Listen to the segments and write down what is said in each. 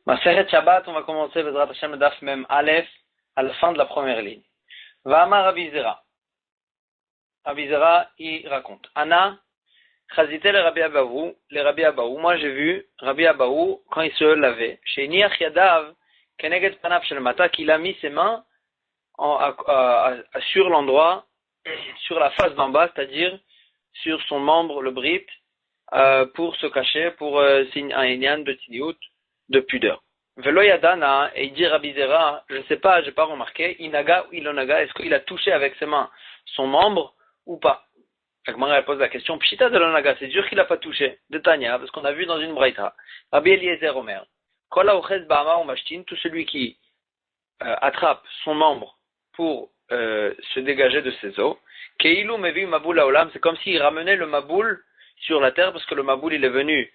Maseret Shabbat, on va commencer Bezrat Hashem Daf Mem Aleph à la fin de la première ligne. Va'amar Rabbi Zera. Rabbi Zera, il raconte. Anna, Chazite le Rabbi Abahu. Moi j'ai vu Rabbi Abahu quand il se lavait. Chez Niach Yadav, Keneged Panaf Shelmata, qu'il a mis ses mains sur l'endroit, sur la face d'en bas, c'est-à-dire sur son membre, le brit, pour se cacher, pour signer un inyan de tiniout, de pudeur. Velo Yadana, et il dit Rabbi Zera, je ne sais pas, j'ai pas remarqué, inaga ou ilonaga, est-ce qu'il a touché avec ses mains son membre ou pas? Elle pose la question, Pshita de l'onaga, c'est sûr qu'il n'a pas touché, de Tanya, parce qu'on a vu dans une braïta. Rabbi Eliezer Omer, Kola Ochez Ba'ama ou Mashtin, tout celui qui attrape son membre pour se dégager de ses os, Keilu Mevi Maboul Aolam, c'est comme s'il ramenait le Maboul sur la terre, parce que le Maboul il est venu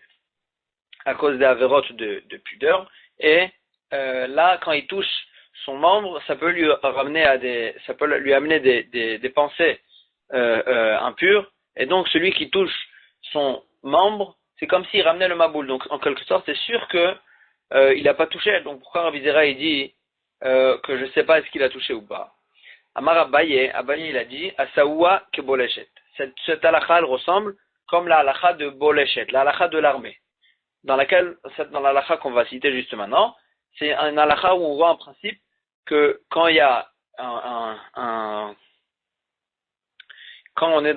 à cause des avérotes de pudeur, et là, quand il touche son membre, ça peut lui ramener ça peut lui amener des pensées impures, et donc celui qui touche son membre, c'est comme s'il ramenait le maboul. Donc en quelque sorte, c'est sûr que il n'a pas touché. Donc pourquoi Rabbi Zera il dit que je ne sais pas est-ce qu'il a touché ou pas? Amar Abaye il a dit Asaoua ke Boleshet. Cette halakha elle ressemble comme la halakha de Boleshet, la halakha de l'armée, dans la halakha qu'on va citer juste maintenant. C'est un halakha où on voit en principe que quand il y a quand on est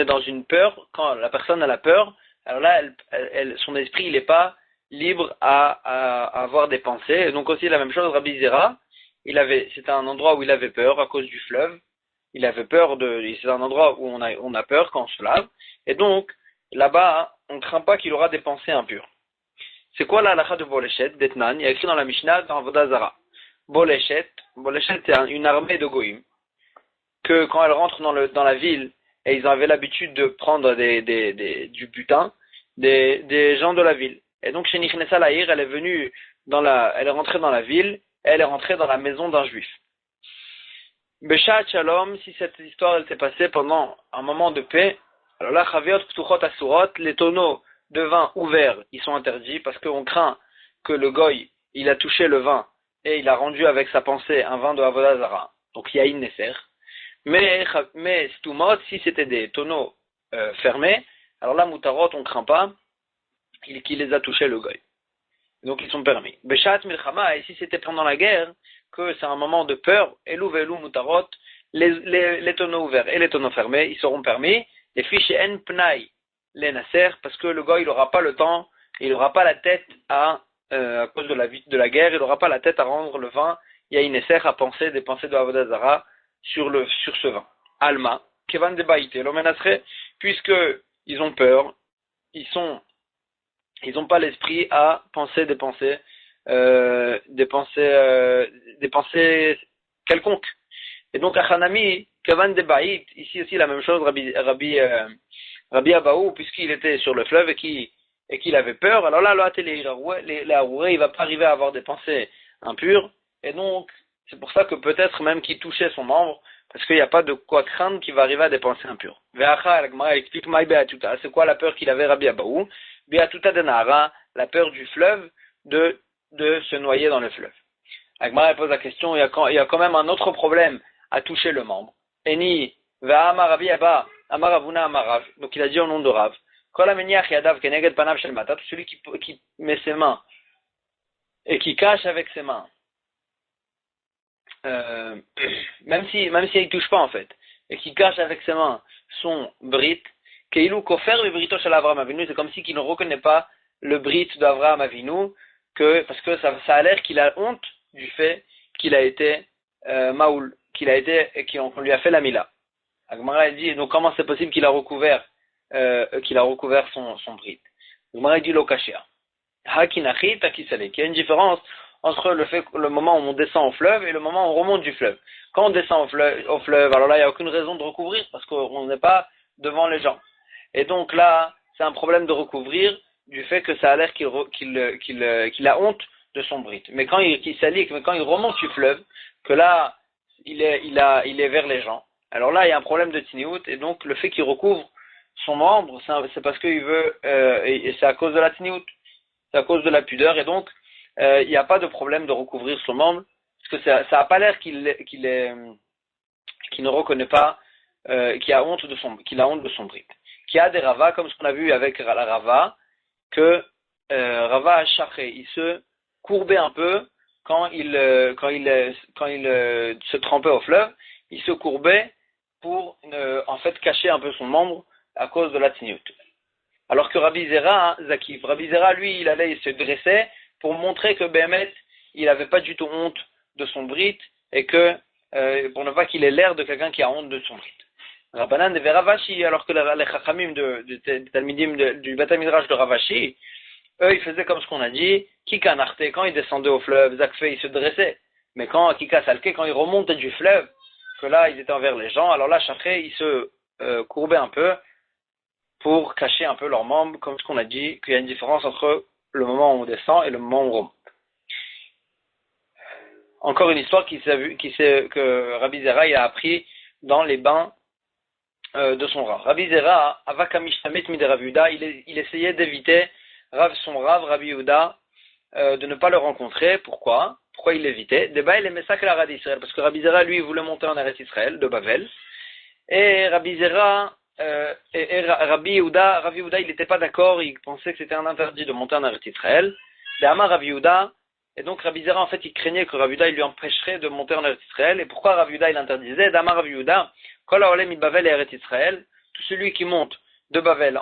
dans une peur, quand la personne a la peur, alors là, son esprit il n'est pas libre à avoir des pensées. Et donc aussi la même chose, Rabbi Zera, c'était un endroit où il avait peur à cause du fleuve. Il avait peur c'est un endroit où on a peur quand on se lave. Et donc là-bas, on ne craint pas qu'il aura des pensées impures. C'est quoi la halakha de Boleshet, d'Etnan? Il y a écrit dans la Mishnah, dans Avodah Zara. Boleshet, c'est une armée de goïm, que quand elle rentre dans la ville, et ils avaient l'habitude de prendre du butin, des gens de la ville. Et donc, chez Nichnesa Lahir, elle est rentrée dans la ville, et elle est rentrée dans la maison d'un juif. Beshat Shalom, si cette histoire, elle s'est passée pendant un moment de paix, alors là, Chaviot Ptuchot Asurot, les tonneaux de vin ouverts, ils sont interdits, parce qu'on craint que le goy, il a touché le vin, et il a rendu avec sa pensée un vin de Avodah Zara. Donc, Yahin Neser. Mais Stumot, si c'était des tonneaux fermés, alors là, Mutarot, on ne craint pas qu'il les a touchés le goy. Donc ils sont permis. Beshat Milchama, et si c'était pendant la guerre, que c'est un moment de peur, Elou Velou Mutarot, les tonneaux ouverts et les tonneaux fermés, ils seront permis. Les fiches En Pnai, les Nasser, parce que le goy, il n'aura pas le temps, il n'aura pas la tête à cause de la guerre, il n'aura pas la tête à rendre le vin, il y a une Nasser à penser des pensées de Avodah Zara sur ce vin. Alma, Kevan de Baïté, l'Omenasre, puisque ils ont peur, ils n'ont pas l'esprit à penser des pensées quelconques. Et donc, Achanami, Kevan de Baït, ici aussi la même chose, Rabbi Abahu, puisqu'il était sur le fleuve et qu'il avait peur, alors là, il va pas arriver à avoir des pensées impures, et donc, c'est pour ça que peut-être même qu'il touchait son membre, parce qu'il n'y a pas de quoi craindre qu'il va arriver à des pensées impures. Ve'acha, la Gemara explique Maï Be'atuta, c'est quoi la peur qu'il avait Rabbi Abahu? Be'atuta de Nahara, la peur du fleuve, de se noyer dans le fleuve. La Gemara pose la question, il y a quand même un autre problème à toucher le membre. Eni, Ve'amar Rabbi Abba, Amar Avuna Amarav, donc il a dit au nom de Rav, Kol Ameniach Yadav Keneged Panav Shel Matat, celui qui met ses mains et qui cache avec ses mains, même si il touche pas en fait, et qui cache avec ses mains son brit, Keilu Kofer le brito shel Avraham Avinu, c'est comme si qu'il ne reconnaît pas le brit d'Avraham Avinu, parce que ça a l'air qu'il a honte du fait qu'il a été maoul, qu'on lui a fait la mila. Agmara dit, donc comment c'est possible qu'il a recouvert son brit? Agmara dit lokashia. Hakinachi takisale, qu'il y a une différence entre le moment où on descend au fleuve et le moment où on remonte du fleuve. Quand on descend au fleuve, alors là, il n'y a aucune raison de recouvrir parce qu'on n'est pas devant les gens. Et donc là, c'est un problème de recouvrir du fait que ça a l'air qu'il a honte de son brit. Mais quand il s'allie, mais quand il remonte du fleuve, que là, il est vers les gens. Alors là, il y a un problème de tiniout et donc le fait qu'il recouvre son membre, c'est parce qu'il veut, et c'est à cause de la tiniout, c'est à cause de la pudeur et donc, il n'y a pas de problème de recouvrir son membre, parce que ça a pas l'air qu'il ne reconnaît pas, qu'il a honte de son brit. Qu'il y a des Rava, comme ce qu'on a vu avec la Rava, que Rava Hachaché, il se courbait un peu quand il se trempait au fleuve, il se courbait pour en fait cacher un peu son membre à cause de la tzniut. Alors que Rabbi Zera, Zakif, Rabbi Zera, lui, il se dressait pour montrer que Béhémet, il n'avait pas du tout honte de son brit et que pour ne pas qu'il ait l'air de quelqu'un qui a honte de son brit. Rabbanan et Ravashi, alors que les Chachamim du Beth Midrash de Ravashi, eux, ils faisaient comme ce qu'on a dit, Kika Narte, quand ils descendaient au fleuve, Zakfé, ils se dressaient. Mais quand Kika Salke, quand ils remontaient du fleuve, que là, ils étaient envers les gens, alors là, Chaché, ils se courbaient un peu pour cacher un peu leurs membres, comme ce qu'on a dit, qu'il y a une différence entre le moment où on descend et le moment où on remonte. Encore une histoire que Rabbi Zera il a appris dans les bains de son Rav. Rabbi Zera, Avakamishamit Mide Rav Yehuda, il essayait d'éviter son Rav, Rabbi Yehuda, de ne pas le rencontrer. Pourquoi il l'évitait? Débat, il aimait ça que la Rad Israël, parce que Rabbi Zera, lui, voulait monter en Eretz Israël, de Bavel. Et Rabbi Zera, Rabbi Yehuda, il n'était pas d'accord, il pensait que c'était un interdit de monter en Eretz Israël. D'Amar Rabbi Yehuda, et donc Rabbi Zera, en fait, il craignait que Rabbi Yehuda, il lui empêcherait de monter en Eretz Israël. Et pourquoi Rabbi Yehuda, il interdisait? D'Amar Rabbi Yehuda, Kol haolem mi Bavel et Eretz Israël, tout celui qui monte de Bavel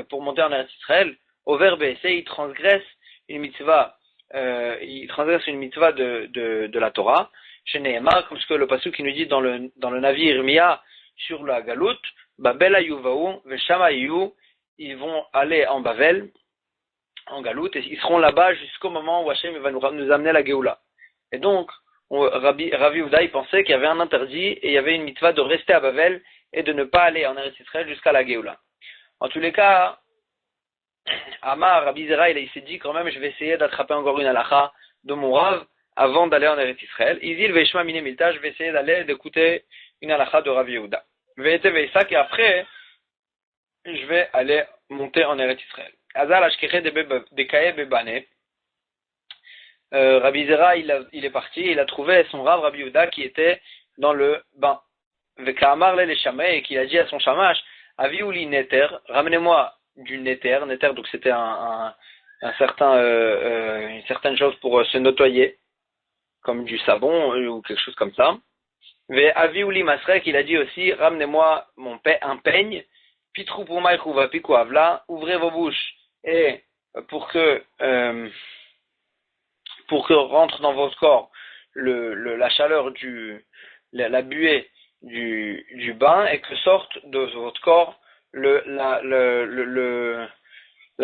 pour monter en Eretz Israël, au verbe il transgresse une mitzvah, de la Torah, chez Nehemar, comme ce que le pasuk qui nous dit dans le navire Irmia sur la Galoute, Babel ayuvaou, veshama ayu, ils vont aller en Bavel, en Galoute, et ils seront là-bas jusqu'au moment où Hachem va nous amener la Géoula. Et donc, Rabbi Yehuda, il pensait qu'il y avait un interdit et il y avait une mitzvah de rester à Bavel et de ne pas aller en Eretz Israël jusqu'à la Géoula. En tous les cas, Amar, Rabbi Zera, il s'est dit quand même, je vais essayer d'attraper encore une halakha de mon Rav avant d'aller en Eretz Israël. Izil veishma mine milta, je vais essayer d'écouter une halakha de Rabbi Yehuda. Ve'ete ve'isak, et après, je vais aller monter en Eretz Israël. Azal ashkeche de kae bebane. Rabbi Zera, il est parti, il a trouvé son Rav, Rabbi Yehuda, qui était dans le bain. Ve'ka'amar le shamay, et qui a dit à son shamash, aviuli neter, ramenez-moi du neter, donc c'était une certaine chose pour se nettoyer, comme du savon ou quelque chose comme ça. Ve aviuli masrek, il a dit aussi, ramenez-moi un peigne, pitrou pour maïchouva pikou avla, ouvrez vos bouches et pour que rentre dans votre corps la chaleur la buée du bain et que sorte de votre corps la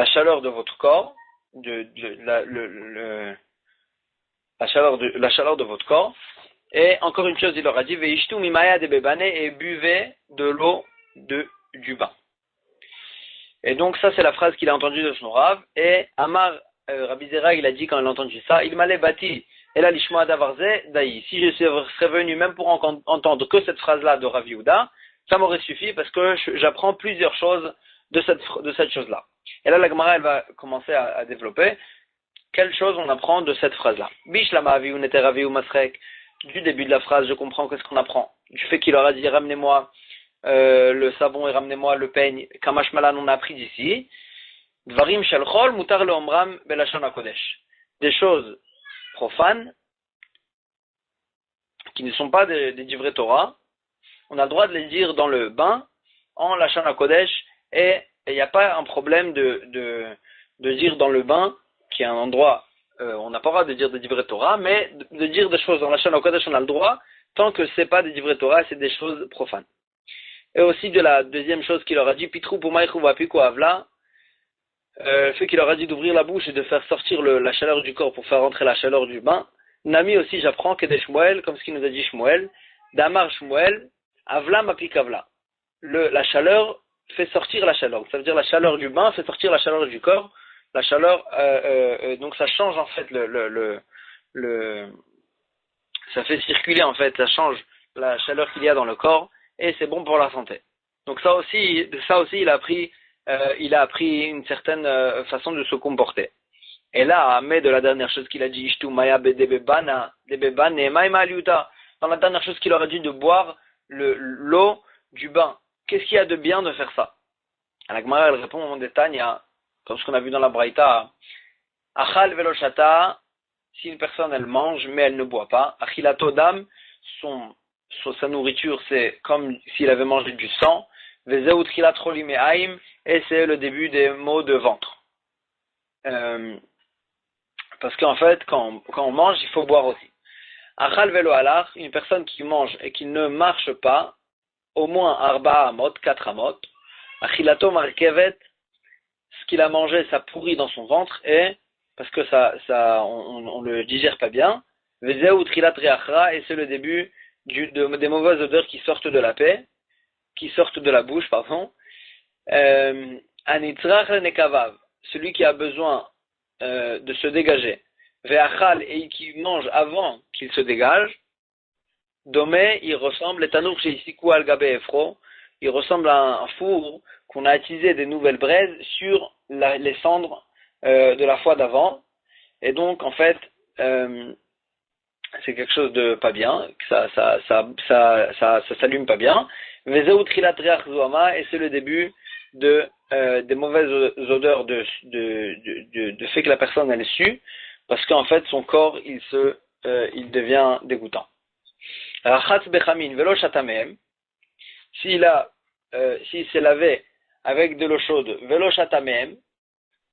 chaleur de votre corps, la chaleur de votre corps. Et encore une chose, il leur a dit, veishtu mimaya de bebane, et buvez de l'eau du bain. Et donc ça, c'est la phrase qu'il a entendue de son Rav. Et Amar, Rabbi Zera, il a dit quand il a entendu ça, il m'allait bâti, et là l'ishma davarze daï. Si je serais venu même pour entendre que cette phrase-là de Rabbi Yehuda, ça m'aurait suffi parce que j'apprends plusieurs choses de cette chose-là. Et là, la Gemara, elle va commencer à développer quelle chose on apprend de cette phrase-là. Bish lama aviou neter aviou masrek. Du début de la phrase, je comprends qu'est-ce qu'on apprend. Du fait qu'il leur a dit, ramenez-moi le savon et ramenez-moi le peigne. Kamash malan, on a appris d'ici. Dvarim shel chol mutar leomram belashon hakodesh. Des choses profanes qui ne sont pas des divrei Torah. On a le droit de les dire dans le bain, en Lashon HaKodesh, et il n'y a pas un problème de dire dans le bain, qui est un endroit, on n'a pas le droit de dire des divrei Torah, mais de dire des choses dans Lashon HaKodesh, on a le droit, tant que c'est pas des divrei Torah, c'est des choses profanes. Et aussi de la deuxième chose qu'il leur a dit, Pitrou pour Maïchouva Pikou Avla, le fait qu'il leur a dit d'ouvrir la bouche et de faire sortir la chaleur du corps pour faire rentrer la chaleur du bain. Nami aussi, j'apprends que des Shmuel, comme ce qu'il nous a dit Shmuel, Damar Shmuel, Avla mapik avla. La chaleur fait sortir la chaleur. Ça veut dire la chaleur du bain fait sortir la chaleur du corps. La chaleur, donc ça change en fait ça fait circuler en fait, ça change la chaleur qu'il y a dans le corps et c'est bon pour la santé. Donc ça aussi il a appris une certaine façon de se comporter. Et là, mais de la dernière chose qu'il a dit, Ishtu Maya Bedebebana, Debebane, Maïma Aliuta, dans la dernière chose qu'il aurait dit de boire l'eau du bain. Qu'est-ce qu'il y a de bien de faire ça? La Gemara, elle répond en détail, comme ce qu'on a vu dans la Braïta, Achal Veloshata, si une personne elle mange mais elle ne boit pas, Achilato Dam, sa nourriture c'est comme s'il avait mangé du sang, Vezeu Tchilat Cholimehaim, et c'est le début des maux de ventre. Parce qu'en fait, quand on mange, il faut boire aussi. Achal Velo Alach, une personne qui mange et qui ne marche pas, au moins Arba Amot, 4 Amot, Achilato Markevet, ce qu'il a mangé, ça pourrit dans son ventre, et parce que on le digère pas bien, Vezeu Tchilat Reachra, et c'est le début des mauvaises odeurs qui sortent de la bouche, pardon. Anitzrach Nekavav, celui qui a besoin de se dégager, Veachal, et qui mange avant qu'il se dégage, Domé, il ressemble, Etanour chez Isikou al Gabe Efro, il ressemble à un four qu'on a attisé des nouvelles braises sur les cendres de la fois d'avant, et donc en fait c'est quelque chose de pas bien, ça s'allume pas bien. Vezeu Trilat Reach Zoama, et c'est le début des mauvaises odeurs de fait que la personne elle sue, parce qu'en fait son corps il devient dégoûtant. Rachatz Bechamin Velo Shatamehem, s'il s'est lavé avec de l'eau chaude, Velo Shatamehem,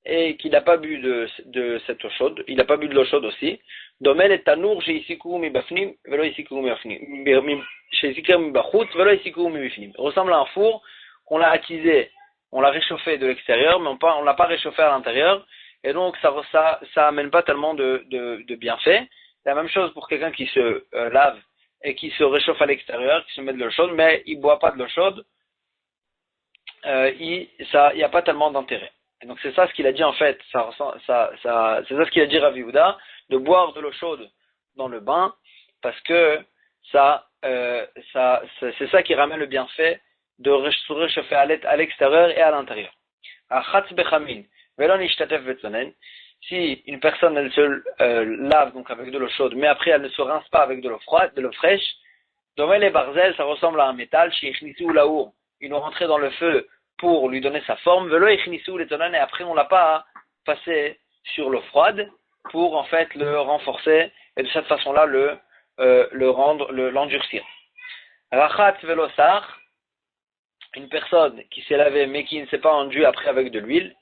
et qu'il n'a pas bu de cette eau chaude, il n'a pas bu de l'eau chaude aussi, Domel et Tanour chez Isikou mi Bafnim, Velo Isikou mi Bafnim, chez Isikou mi Bachut, Velo Isikou mi Bafnim. Ressemble à un four qu'on l'a attisé, on l'a réchauffé de l'extérieur, mais on l'a pas réchauffé à l'intérieur, et donc ça amène pas tellement de bienfaits. La même chose pour quelqu'un qui se lave et qui se réchauffe à l'extérieur, qui se met de l'eau chaude, mais il boit pas de l'eau chaude, il n'y a pas tellement d'intérêt. Et donc c'est ça ce qu'il a dit en fait, c'est ça ce qu'il a dit Rav Yehuda, de boire de l'eau chaude dans le bain, parce que c'est ça qui ramène le bienfait de se réchauffer à l'extérieur et à l'intérieur. Si une personne elle se lave donc avec de l'eau chaude, mais après elle ne se rince pas avec de l'eau froide, de l'eau fraîche, Domel et Barzel, ça ressemble à un métal, chez Ichnisou Laour, ils l'ont rentré dans le feu pour lui donner sa forme, Velo Ichnisou Letonan, et après on l'a pas passé sur l'eau froide pour en fait le renforcer et de cette façon-là l'endurcir. Rachat Velosar, une personne qui s'est lavée mais qui ne s'est pas enduit après avec de l'huile,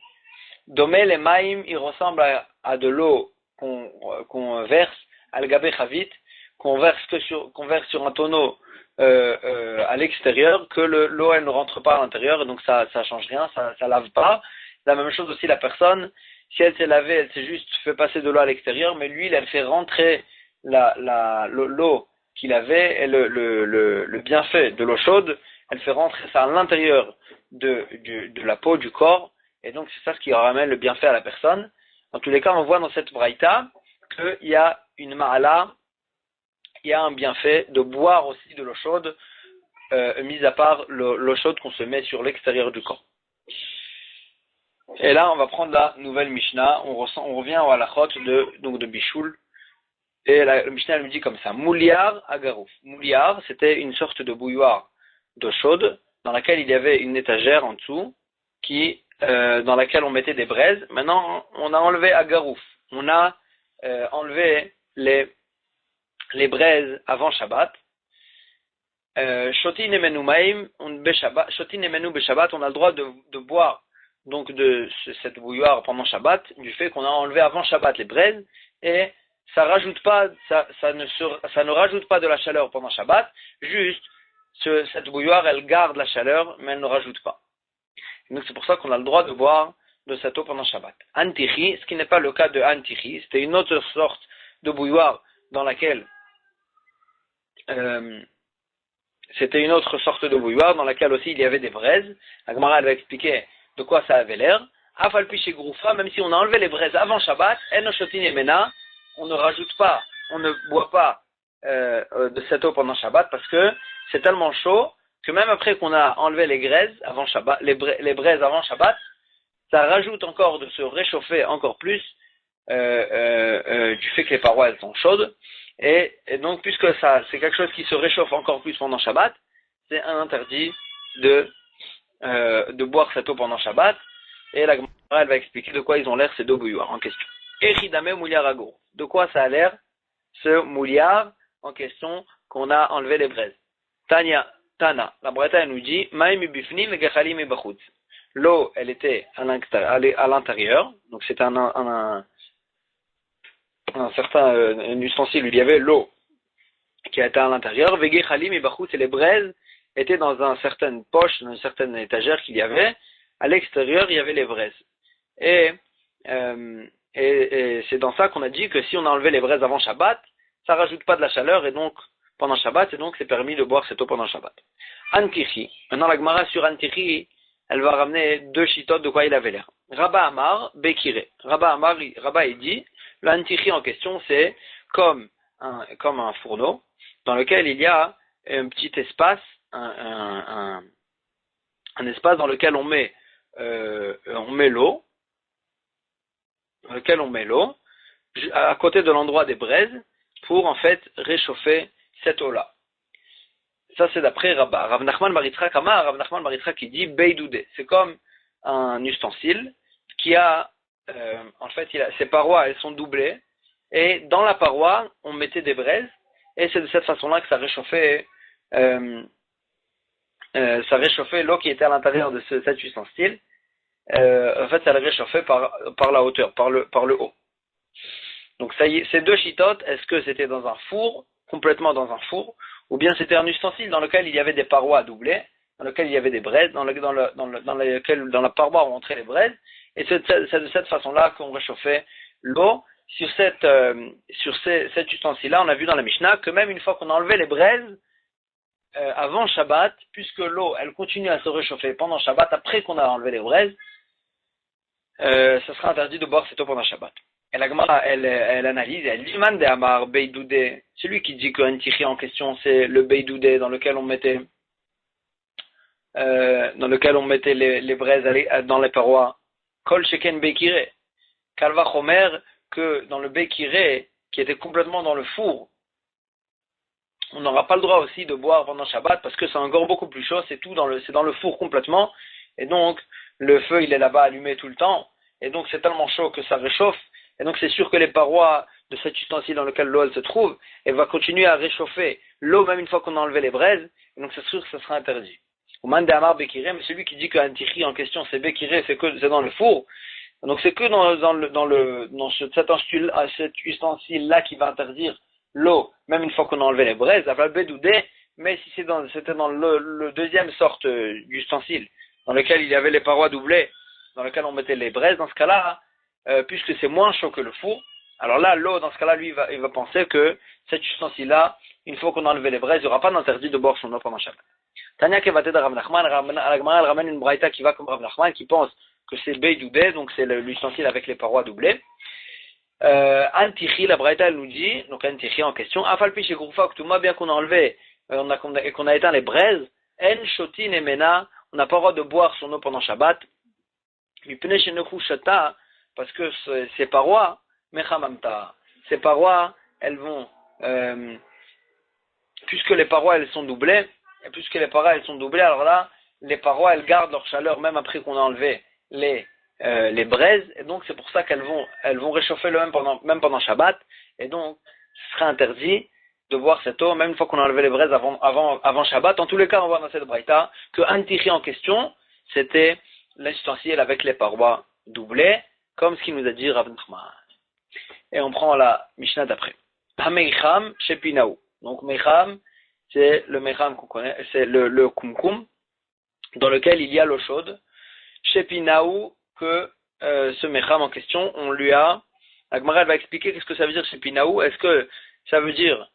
Domel et Maïm, il ressemble à de l'eau qu'on verse, al-Gabé Chavit, qu'on verse sur un tonneau à l'extérieur, que l'eau elle ne rentre pas à l'intérieur, et donc ça change rien, ça lave pas. La même chose aussi, la personne, si elle s'est lavée, elle s'est juste fait passer de l'eau à l'extérieur, mais l'huile elle fait rentrer l'eau qu'il avait, et le bienfait de l'eau chaude, elle fait rentrer ça à l'intérieur de la peau, du corps, et donc c'est ça ce qui ramène le bienfait à la personne. En tous les cas, on voit dans cette braïta qu'il y a une ma'ala, il y a un bienfait de boire aussi de l'eau chaude, mis à part l'eau chaude qu'on se met sur l'extérieur du corps. Et là, on va prendre la nouvelle Mishnah, on revient à halachot de Bishul, et la Mishnah elle nous dit comme ça, Mouliar agarouf. Mouliar, c'était une sorte de bouilloire d'eau chaude, dans laquelle il y avait une étagère en dessous, dans laquelle on mettait des braises. Maintenant, on a enlevé agarouf. On a enlevé les braises avant Shabbat. Shotin emenu maim, shotin emenu beshabbat, on a le droit de boire donc de cette bouilloire pendant Shabbat, du fait qu'on a enlevé avant Shabbat les braises, et ça ne rajoute pas de la chaleur pendant Shabbat, juste cette bouilloire elle garde la chaleur, mais elle ne rajoute pas. Donc c'est pour ça qu'on a le droit de boire de cette eau pendant Shabbat. Antichi, ce qui n'est pas le cas de Antichi, c'était une autre sorte de bouilloire dans laquelle c'était une autre sorte de bouilloire dans laquelle aussi il y avait des braises. La Gemara elle va expliquer de quoi ça avait l'air. Afalpi chez Groufa, même si on a enlevé les braises avant Shabbat, Enoshotin et Mena, on ne rajoute pas, on ne boit pas de cette eau pendant Shabbat parce que c'est tellement chaud que même après qu'on a enlevé les braises avant Shabbat, ça rajoute encore de se réchauffer encore plus du fait que les parois elles sont chaudes. Et donc, puisque ça, c'est quelque chose qui se réchauffe encore plus pendant Shabbat, c'est un interdit de boire cette eau pendant Shabbat. Et la Gemara, elle va expliquer de quoi ils ont l'air ces deux bouilloires en question. Echidame mouliarago. De quoi ça a l'air ce mouliard en question qu'on a enlevé les braises. Tana, la Braïta elle nous dit, Maïm bifnim et gechalim bachutz. L'eau, elle était à l'intérieur, donc c'était un certain un ustensile où il y avait l'eau qui était à l'intérieur, vegechalim et bachutz, et les braises étaient dans une certaine poche, dans une certaine étagère qu'il y avait. À l'extérieur, il y avait les braises. Et c'est dans ça qu'on a dit que si on a enlevé les braises avant Shabbat, ça rajoute pas de la chaleur et donc pendant Shabbat, et donc c'est permis de boire cette eau pendant Shabbat. Antichi. Maintenant la Gemara sur Antichi, elle va ramener deux chitotes de quoi il avait l'air. Rabba Amar, Bekire. Rabba il dit, l'Antichi en question c'est comme un fourneau dans lequel il y a un petit espace, un espace dans lequel on met l'eau, à côté de l'endroit des braises, pour en fait réchauffer cette eau-là. Ça c'est d'après Rabba. Rav Nachman bar Yitzchak Amar, Rav Nachman bar Yitzchak qui dit Beidoudé. C'est comme un ustensile qui a, en fait, ses parois, elles sont doublées, et dans la paroi, on mettait des braises, et c'est de cette façon-là que ça réchauffait l'eau qui était à l'intérieur de cet ustensile. En fait, ça le réchauffait par la hauteur, par le haut. Donc ça y est, ces deux chitotes, est-ce que c'était dans un four, complètement dans un four, ou bien c'était un ustensile dans lequel il y avait des parois doublées, dans lequel il y avait des braises, dans la paroi où entraient les braises, et c'est de cette façon-là qu'on réchauffait l'eau. Sur cet ustensile-là, on a vu dans la Mishnah que même une fois qu'on a enlevé les braises, avant Shabbat, puisque l'eau, elle continue à se réchauffer pendant Shabbat, après qu'on a enlevé les braises, ça sera interdit de boire cette eau pendant Shabbat. Et la Gemara, elle analyse, elle dit, Man de Amar Beidoudé, celui qui dit qu'un tichi en question, c'est le Beidoudé dans lequel on mettait les braises dans les parois, Kol Sheken Bekire, Kalva Chomer, que dans le Bekire, qui était complètement dans le four, on n'aura pas le droit aussi de boire pendant Shabbat parce que c'est encore beaucoup plus chaud, c'est dans le four complètement, et donc le feu il est là-bas allumé tout le temps, et donc c'est tellement chaud que ça réchauffe, et donc c'est sûr que les parois de cet ustensile dans lequel l'eau elle se trouve, elle va continuer à réchauffer l'eau même une fois qu'on a enlevé les braises, et donc c'est sûr que ça sera interdit. Au man de Amar Bekiré, mais celui qui dit qu'un tichi en question c'est Bekiré, c'est dans le four, donc c'est que dans cet ustensile-là qui va interdire l'eau, même une fois qu'on a enlevé les braises, mais si c'était dans le deuxième sorte d'ustensile, dans lequel il y avait les parois doublées, dans lequel on mettait les braises, dans ce cas-là, puisque c'est moins chaud que le four, alors là, l'eau, dans ce cas-là, lui, il va penser que cet ustensile-là, une fois qu'on a enlevé les braises, il n'y aura pas d'interdit de boire son eau pendant Shabbat. Tania Kevaté de Rav Nachman, elle ramène une braïta qui va comme Rav Nachman, qui pense que c'est Beidoudé, donc c'est l'ustensile avec les parois doublées. Antichi, la braïta, elle nous dit, donc Antichi en question, Afalpi chez Groufa, tout bien qu'on a enlevé, et qu'on a éteint les braises, En Shotin et Mena, on n'a pas le droit de boire son eau pendant Shabbat, Mipne chez Nechu Shata, parce que ces parois, Mechamamta, ces parois, elles vont, puisque les parois, elles sont doublées, alors là, les parois, elles gardent leur chaleur même après qu'on a enlevé les braises, et donc c'est pour ça qu'elles vont réchauffer le même pendant Shabbat, et donc ce serait interdit de boire cette eau, même une fois qu'on a enlevé les braises avant Shabbat. En tous les cas, on voit dans cette braïta que Antichi en question, c'était l'ustensile avec les parois doublées, comme ce qu'il nous a dit Rav Nachman. Et on prend la Mishnah d'après. Hameicham Shepinaou. Donc Meicham, c'est le Meicham qu'on connaît, c'est le kumkum, dans lequel il y a l'eau chaude. Shepinaou, que ce Meicham en question, on lui a... La Gemara va expliquer qu'est-ce que ça veut dire Shepinaou. Est-ce que ça veut dire...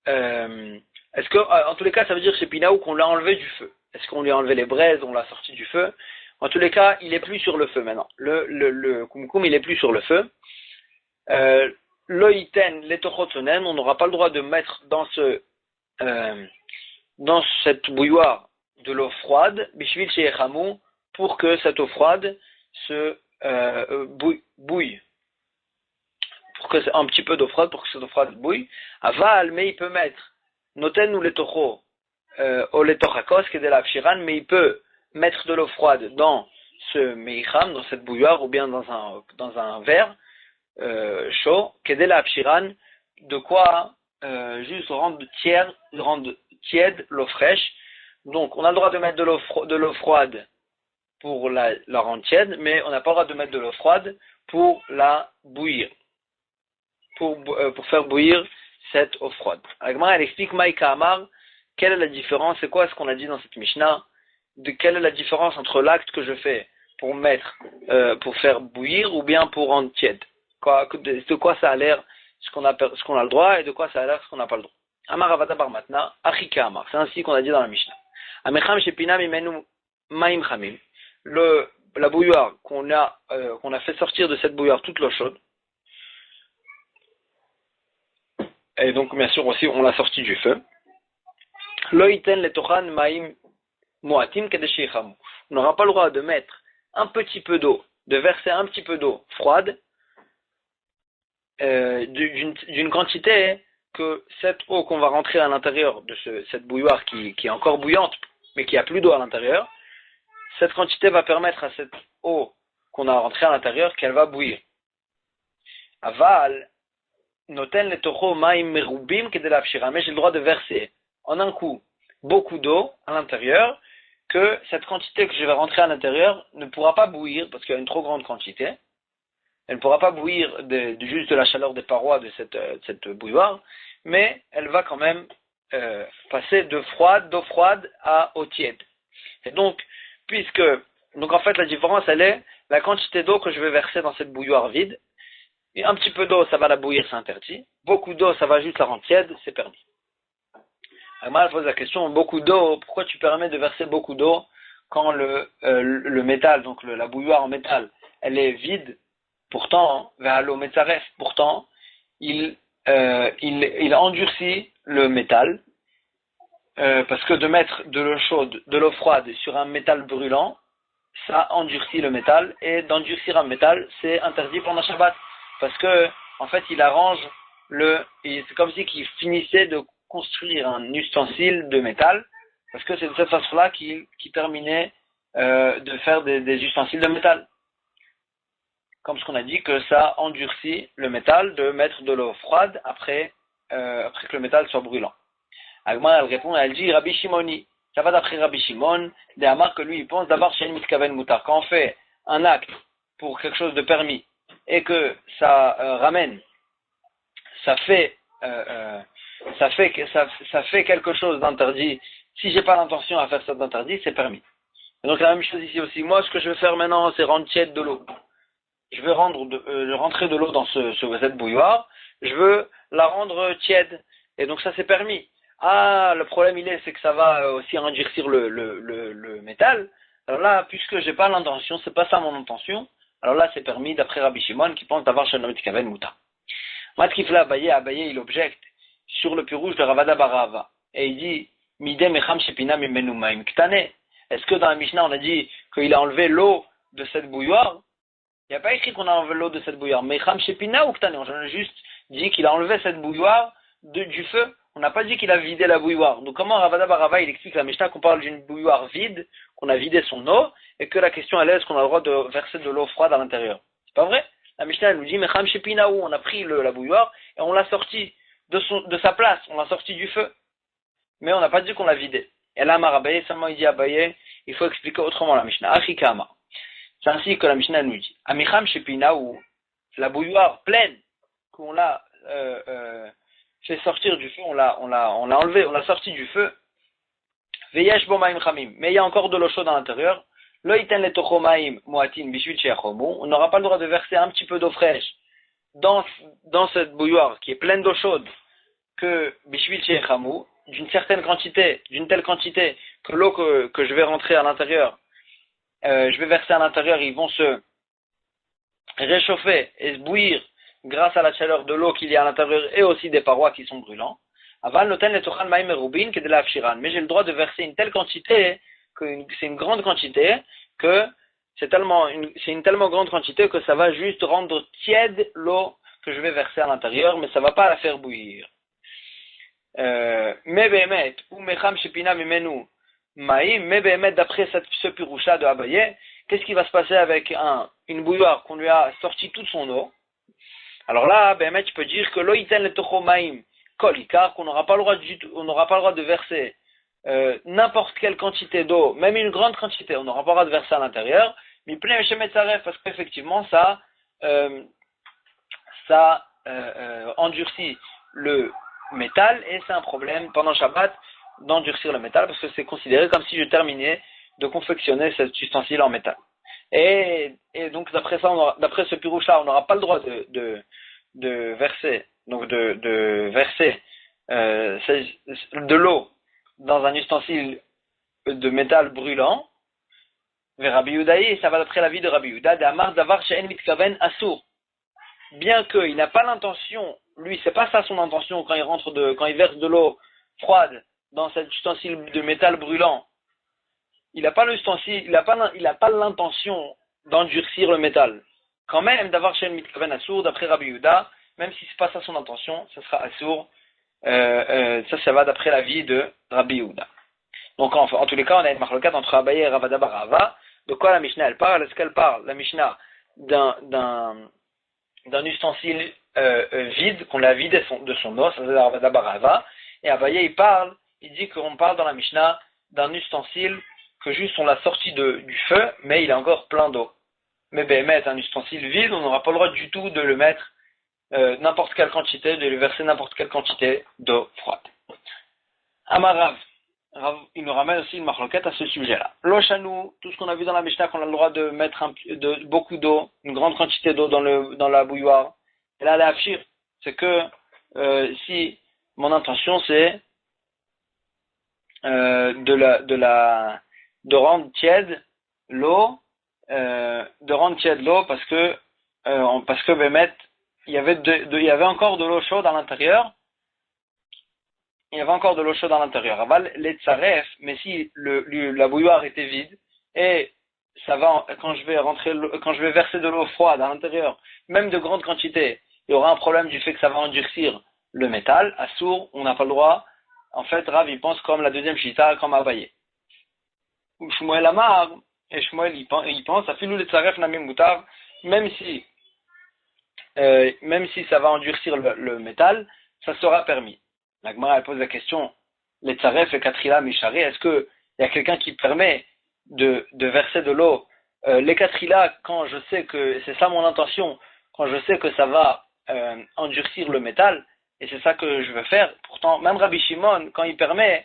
en tous les cas, ça veut dire Shepinaou qu'on l'a enlevé du feu. Est-ce qu'on lui a enlevé les braises, on l'a sorti du feu? En tous les cas, il est plus sur le feu maintenant. Le kumkum, il est plus sur le feu. Loïten, l'etochotsonen, on n'aura pas le droit de mettre dans cette bouilloire de l'eau froide, bishvil she'echamou, pour que cette eau froide se bouille. que c'est un petit peu d'eau froide, pour que cette eau froide bouille. Aval, mais il peut mettre, noten ou les tochos, ou les tochakos, qui est de la pshiran, mais il peut mettre de l'eau froide dans ce meicham, dans cette bouilloire, ou bien dans un verre, chaud, qui est de la pshiran, de quoi, juste rendre tiède l'eau fraîche. Donc, on a le droit de mettre de l'eau froide pour la rendre tiède, mais on n'a pas le droit de mettre de l'eau froide pour la bouillir, pour faire bouillir cette eau froide. Agma, elle explique Maïka Amar, quelle est la différence, c'est quoi ce qu'on a dit dans cette Mishnah, quelle est la différence entre l'acte que je fais pour pour faire bouillir ou bien pour rendre tiède. De quoi ça a l'air, ce qu'on a le droit, et de quoi ça a l'air ce qu'on n'a pas le droit. Amar Avada Bar Matna, Achika Amar, c'est ainsi qu'on a dit dans la Mishnah. Amecham Shepina Mimenu Maim Chamim. La bouilloire qu'on a fait sortir de cette bouilloire toute l'eau chaude, et donc bien sûr aussi on l'a sorti du feu. Lo iten letochan maim moatim kadeshichamu. On n'aura pas le droit de mettre un petit peu d'eau, de verser un petit peu d'eau froide d'une quantité que cette eau qu'on va rentrer à l'intérieur de cette bouilloire qui est encore bouillante, mais qui a plus d'eau à l'intérieur, cette quantité va permettre à cette eau qu'on a rentrée à l'intérieur qu'elle va bouillir. Aval, noten le tocho maim merubim kedelafshira, mais j'ai le droit de verser en un coup beaucoup d'eau à l'intérieur, que cette quantité que je vais rentrer à l'intérieur ne pourra pas bouillir parce qu'il y a une trop grande quantité. Elle ne pourra pas bouillir juste de la chaleur des parois de cette bouilloire, mais elle va quand même passer d'eau froide à eau tiède. Et donc en fait la différence elle est la quantité d'eau que je vais verser dans cette bouilloire vide. Et un petit peu d'eau ça va la bouillir, c'est interdit. Beaucoup d'eau ça va juste la rendre tiède, c'est permis. Agma pose la question, beaucoup d'eau, pourquoi tu permets de verser beaucoup d'eau quand le métal, donc la bouilloire en métal, elle est vide, pourtant, vers l'eau metzaref, pourtant, il endurcit le métal, parce que de mettre de l'eau chaude, de l'eau froide sur un métal brûlant, ça endurcit le métal, et d'endurcir un métal, c'est interdit pendant Shabbat, parce que, en fait, il arrange c'est comme si qu'il finissait de construire un ustensile de métal, parce que c'est de cette façon-là qu'il terminait de faire des ustensiles de métal. Comme ce qu'on a dit, que ça endurcit le métal de mettre de l'eau froide après que le métal soit brûlant. Agma, elle répond, elle dit, Rabbi Shimoni, ça va d'après Rabbi Shimon, des Amar que lui, il pense d'abord chez Mitkaven Moutar. Quand on fait un acte pour quelque chose de permis, et que ça ça fait quelque chose d'interdit. Si j'ai pas l'intention à faire ça d'interdit, c'est permis. Et donc la même chose ici aussi. Moi, ce que je vais faire maintenant, c'est rendre tiède de l'eau. Je vais rentrer de l'eau dans cette bouilloire. Je veux la rendre tiède. Et donc ça, c'est permis. Ah, le problème c'est que ça va aussi endurcir le métal. Alors là, puisque j'ai pas l'intention, c'est pas ça mon intention. Alors là, c'est permis d'après Rabbi Shimon qui pense d'avoir Shalom Kaven Mouta. Matkifla Abaye, il objecte sur le pirouge de Ravada Barava. Et il dit, Midem Echam Shepina Mimenu Maim Ktane. Est-ce que dans la Mishnah, on a dit qu'il a enlevé l'eau de cette bouilloire? Il n'y a pas écrit qu'on a enlevé l'eau de cette bouilloire. Mais Echam Shepina ou Ktane? On a juste dit qu'il a enlevé cette bouilloire du feu. On n'a pas dit qu'il a vidé la bouilloire. Donc comment Ravada Barava, il explique la Mishnah qu'on parle d'une bouilloire vide, qu'on a vidé son eau, et que la question elle est, est-ce qu'on a le droit de verser de l'eau froide à l'intérieur? C'est pas vrai. La Mishnah elle nous dit, Mecham Shepinaou, on a pris la bouilloire et on l'a sorti de sa place, on l'a sorti du feu. Mais on n'a pas dit qu'on l'a vidé. Et là, Marabaye, seulement il dit Abaye, il faut expliquer autrement la Mishnah. Achikama. C'est ainsi que la Mishnah nous dit. Amicham Shepinaou, la bouilloire pleine qu'on l'a fait sortir du feu, on l'a enlevé, on l'a sorti du feu. Veyesh bo maim chamim. Mais il y a encore de l'eau chaude à l'intérieur. Lo iten le tochomaim moatin bishvil sheachomu. On n'aura pas le droit de verser un petit peu d'eau fraîche dans cette bouilloire qui est pleine d'eau chaude que bishvil sheachamu, d'une telle quantité que l'eau que je vais rentrer à l'intérieur, je vais verser à l'intérieur, ils vont se réchauffer et se bouillir grâce à la chaleur de l'eau qu'il y a à l'intérieur et aussi des parois qui sont brûlantes. Aval noten le tochan maim merubin que de la afshiran. Mais j'ai le droit de verser une telle quantité que c'est une grande quantité que c'est une tellement grande quantité que ça va juste rendre tiède l'eau que je vais verser à l'intérieur, mais ça va pas la faire bouillir. Mais Behemet, ou Mecham Shepina Mimenu Maïm, mais Behemet, d'après ce Pirusha de Abaye, qu'est-ce qui va se passer avec une bouilloire qu'on lui a sorti toute son eau? Alors là, Behemet, je peux dire que Loïten le Tocho Maïm, Kolikar, qu'on n'aura pas le droit de verser n'importe quelle quantité d'eau, même une grande quantité, on n'aura pas le droit de verser à l'intérieur, mais parce qu'effectivement ça endurcit le métal et c'est un problème pendant Shabbat d'endurcir le métal parce que c'est considéré comme si je terminais de confectionner cet ustensile en métal. Et donc d'après ce pirouche-là, on n'aura pas le droit de verser de l'eau dans un ustensile de métal brûlant. Vers Rabbi Yehuda, ça va d'après l'avis de Rabbi Yehuda, d'Amar Davar She'en Mitkaven Asur. Bien qu'il n'a pas l'intention, lui, c'est pas ça son intention quand il verse de l'eau froide dans cet ustensile de métal brûlant. Il n'a pas l'intention d'endurcir le métal. Quand même, d'avoir She'en Mitkaven Asur, d'après Rabbi Yehuda, même si c'est pas ça son intention, ça sera Asur. Ça va d'après l'avis de Rabbi Yehuda. Donc en tous les cas, on a une marloquette entre Abaye et Ravada bar Rava. De quoi la Mishnah elle parle? Est-ce qu'elle parle, la Mishnah, d'un ustensile vide, qu'on l'a vidé de son eau, ça c'est Ravada bar Rava. Et Abaye il dit qu'on parle dans la Mishnah d'un ustensile que juste on l'a sorti du feu, mais il est encore plein d'eau. Mais Behemet, un ustensile vide, on n'aura pas le droit du tout de le mettre n'importe quelle quantité, de lui verser n'importe quelle quantité d'eau froide. Amarav, il nous ramène aussi une marloquette à ce sujet-là. L'Ochanou, tout ce qu'on a vu dans la Mishnah, qu'on a le droit de mettre beaucoup d'eau, une grande quantité d'eau dans la bouilloire. Et là, l'Afshir, c'est que si mon intention c'est de rendre tiède l'eau, parce que Bémet, il y avait encore de l'eau chaude à l'intérieur. Aval, les tsaref, mais si la bouilloire était vide, et ça va, quand je vais verser de l'eau froide à l'intérieur, même de grandes quantités, il y aura un problème du fait que ça va endurcir le métal. À sourd, on n'a pas le droit. En fait, Rav, il pense comme la deuxième chita, comme Abaye. Ou Shmuel Amar, et Shmuel, il pense, à filou les tsaref namim moutar, même si ça va endurcir le métal, ça sera permis. La Gemara, elle pose la question, les tsaref et katrila mishari, est-ce qu'il y a quelqu'un qui permet de verser de l'eau, les katrila, quand je sais que c'est ça mon intention, quand je sais que ça va endurcir le métal, et c'est ça que je veux faire, pourtant, même Rabbi Shimon, quand il permet,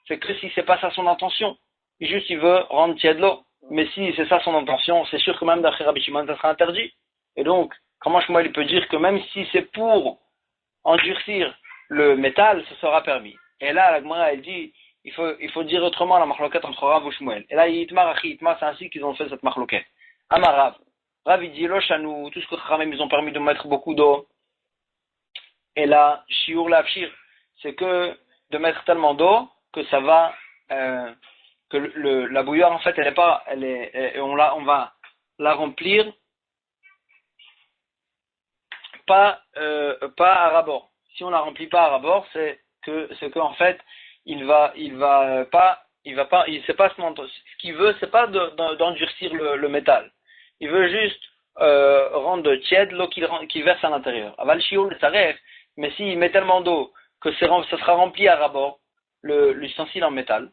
c'est que si c'est pas ça son intention, il veut rendre tiède l'eau. Mais si c'est ça son intention, c'est sûr que même d'après Rabbi Shimon, ça sera interdit. Et donc, comment Shmuel peut dire que même si c'est pour endurcir le métal, ce sera permis. Et là, la Gemara, elle dit, il faut dire autrement la marloquette entre Rav ou Shmuel. Et là, Yitmar, c'est ainsi qu'ils ont fait cette marloquette. Amarav. Rav, il dit, Lochanou, tout ce que Khamem, ils ont permis de mettre beaucoup d'eau. Et là, Shiur l'Afshir, c'est que de mettre tellement d'eau que ça va, que la bouilloire, en fait, on va la remplir pas à rabord. Si on la remplit pas à rabord, c'est que en fait, ce qu'il veut, c'est pas d'endurcir le métal. Il veut juste rendre tiède l'eau qu'il verse à l'intérieur. Aval shiur le tsaref, mais s'il met tellement d'eau que ça sera rempli à rabord, l'ustensile en métal,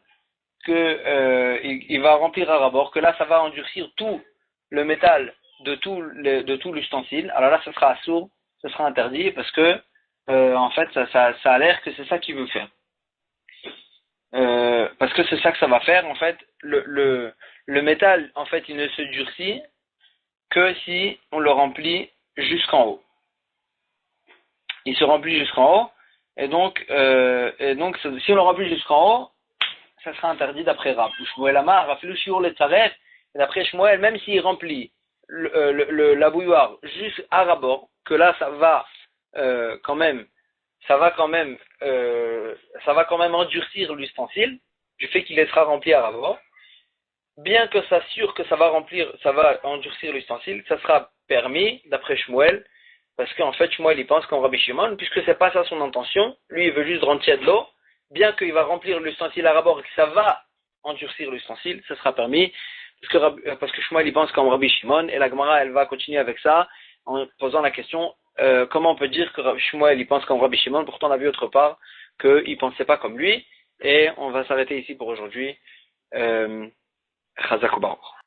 que il va remplir à rabord, que là ça va endurcir tout le métal de tout l'ustensile. Alors là, ce sera assourd, ce sera interdit parce que en fait, ça a l'air que c'est ça qu'il veut faire. Parce que c'est ça que ça va faire. En fait, le métal, en fait, il ne se durcit que si on le remplit jusqu'en haut. Il se remplit jusqu'en haut, et donc si on le remplit jusqu'en haut, ça sera interdit d'après Rav. Shmuel Amar, Rafilu Shiur le Tzaref, et d'après Shmuel, même s'il remplit la bouilloire juste à rabord, que là ça va quand même endurcir l'ustensile, du fait qu'il sera rempli à rabord, bien que s'assure que ça va endurcir l'ustensile, ça sera permis d'après Shmuel, Parce qu'en fait, Shmuel, il pense comme Rabbi Shimon, puisque c'est pas ça son intention. Lui, il veut juste remplir de l'eau. Bien qu'il va remplir l'ustensile à rabord et que ça va endurcir l'ustensile, ça sera permis. Parce que Shmuel, il pense comme Rabbi Shimon. Et la Gemara, elle va continuer avec ça, en posant la question, comment on peut dire que Shmuel, il pense comme Rabbi Shimon, pourtant on a vu autre part qu'il pensait pas comme lui. Et on va s'arrêter ici pour aujourd'hui. Chazak ou Baruch.